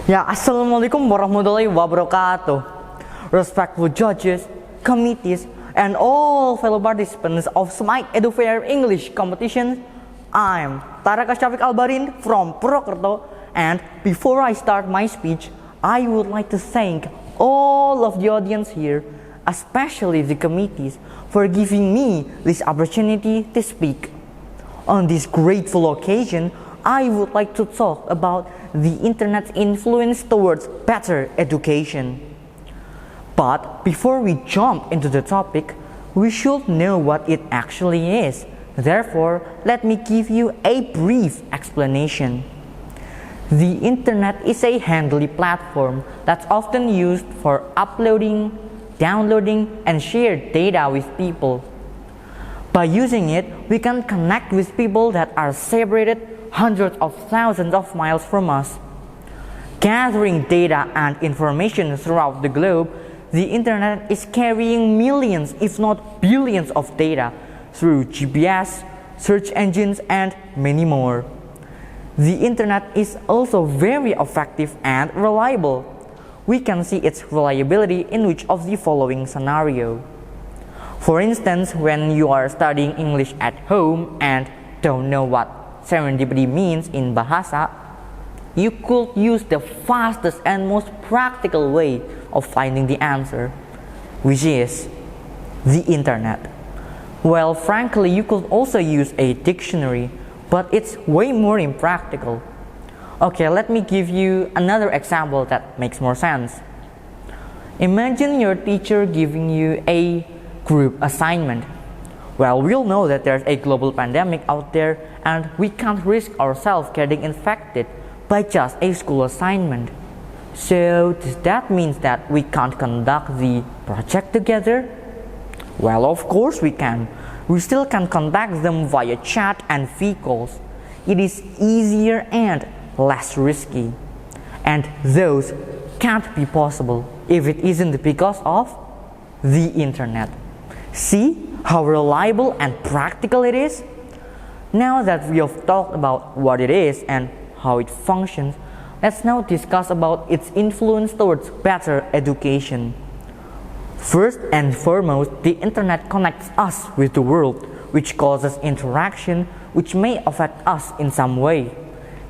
Assalamualaikum warahmatullahi wabarakatuh. Respectful judges, committees, and all fellow participants of Smike Edu Fair English competition, I'm Taraka Syafik Barind from Purwokerto, and before I start my speech, I would like to thank all of the audience here, especially the committees, for giving me this opportunity to speak. On this grateful occasion, I would like to talk about the internet's influence towards better education. But before we jump into the topic, we should know what it actually is. Therefore, let me give you a brief explanation. The internet is a handy platform that's often used for uploading, downloading, and shared data with people. By using it, we can connect with people that are separated hundreds of thousands of miles from us. Gathering data and information throughout the globe, the internet is carrying millions, if not billions, of data through GPS, search engines, and many more. The internet is also very effective and reliable. We can see its reliability in which of the following scenario. For instance, when you are studying English at home and don't know what serendipity means in Bahasa, you could use the fastest and most practical way of finding the answer, which is the internet. Well, frankly, you could also use a dictionary, but it's way more impractical. Okay, let me give you another example that makes more sense. Imagine your teacher giving you a group assignment. Well, we'll know that there's a global pandemic out there and we can't risk ourselves getting infected by just a school assignment. So does that mean that we can't conduct the project together? Well, of course we can. We still can contact them via chat and calls. It is easier and less risky. And those can't be possible if it isn't because of the internet. See how reliable and practical it is? Now that we have talked about what it is and how it functions, let's now discuss about its influence towards better education. First and foremost, the internet connects us with the world, which causes interaction which may affect us in some way.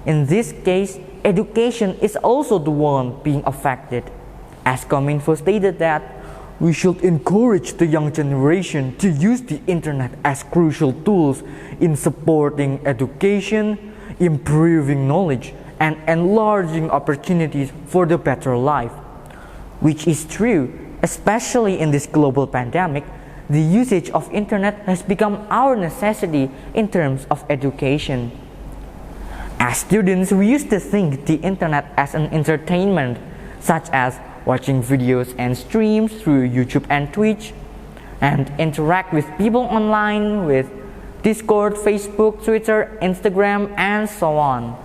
In this case, education is also the one being affected. As Kominfo stated that we should encourage the young generation to use the internet as crucial tools in supporting education, improving knowledge, and enlarging opportunities for the better life. Which is true, especially in this global pandemic. The usage of internet has become our necessity in terms of education. As students, we used to think the internet as an entertainment, such as watching videos and streams through YouTube and Twitch, and interact with people online with Discord, Facebook, Twitter, Instagram, and so on.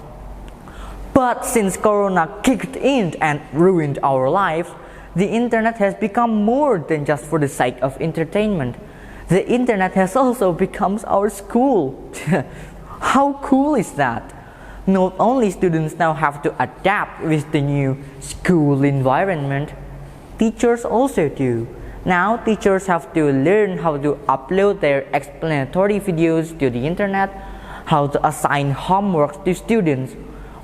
But since Corona kicked in and ruined our lives, the internet has become more than just for the sake of entertainment. The internet has also become our school. How cool is that? Not only students now have to adapt with the new school environment, teachers also do. Now teachers have to learn how to upload their explanatory videos to the internet, how to assign homework to students,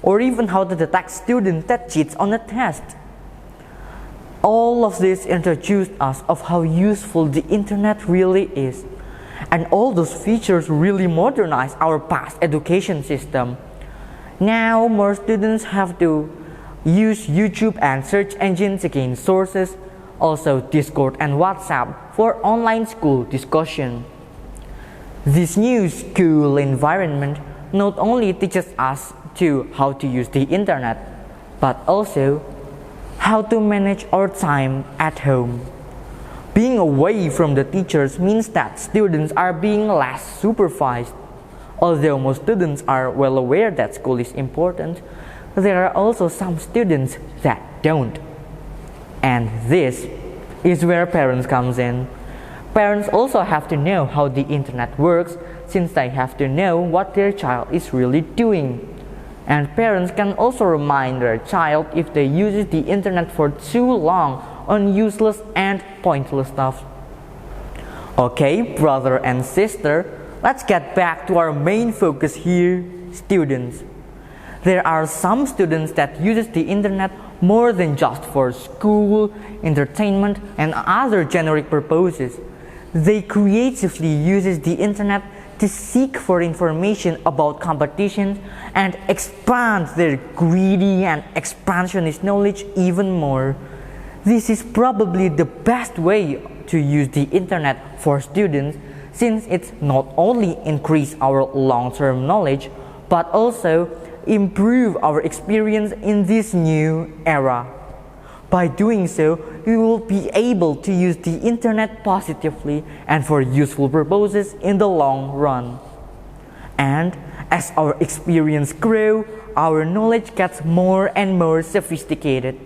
or even how to detect students that cheats on a test. All of this introduced us of how useful the internet really is. And all those features really modernize our past education system. Now more students have to use YouTube and search engines to gain sources, also Discord and WhatsApp for online school discussion. This new school environment not only teaches us how to use the internet, but also how to manage our time at home. Being away from the teachers means that students are being less supervised. Although most students are well aware that school is important, there are also some students that don't. And this is where parents comes in. Parents also have to know how the internet works, since they have to know what their child is really doing. And parents can also remind their child if they use the internet for too long on useless and pointless stuff. Okay, brother and sister, let's get back to our main focus here, students. There are some students that uses the internet more than just for school, entertainment, and other generic purposes. They creatively uses the internet to seek for information about competitions and expand their greedy and expansionist knowledge even more. This is probably the best way to use the internet for students, since it's not only increase our long-term knowledge but also improve our experience in this new era. By doing so, we will be able to use the internet positively and for useful purposes in the long run. And as our experience grows, our knowledge gets more and more sophisticated.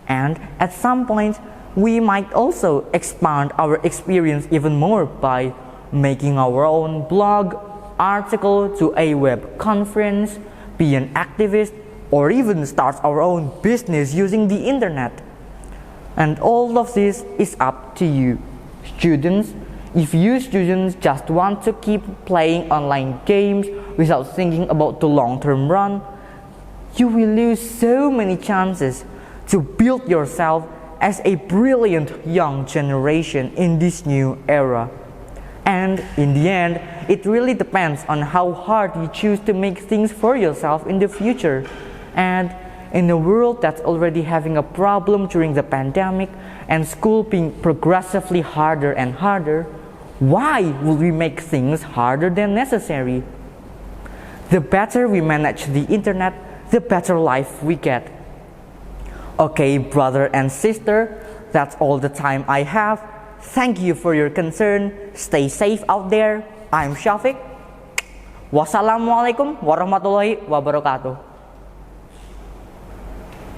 And at some point, we might also expand our experience even more by making our own blog, article to a web conference, be an activist, or even start our own business using the internet. And all of this is up to you, students. If you students just want to keep playing online games without thinking about the long-term run, you will lose so many chances to build yourself as a brilliant young generation in this new era. And in the end, it really depends on how hard you choose to make things for yourself in the future. And in a world that's already having a problem during the pandemic and school being progressively harder and harder, why would we make things harder than necessary? The better we manage the internet, the better life we get. Okay, brother and sister, that's all the time I have. Thank you for your concern. Stay safe out there. I'm Syafik. Wassalamualaikum warahmatullahi wabarakatuh.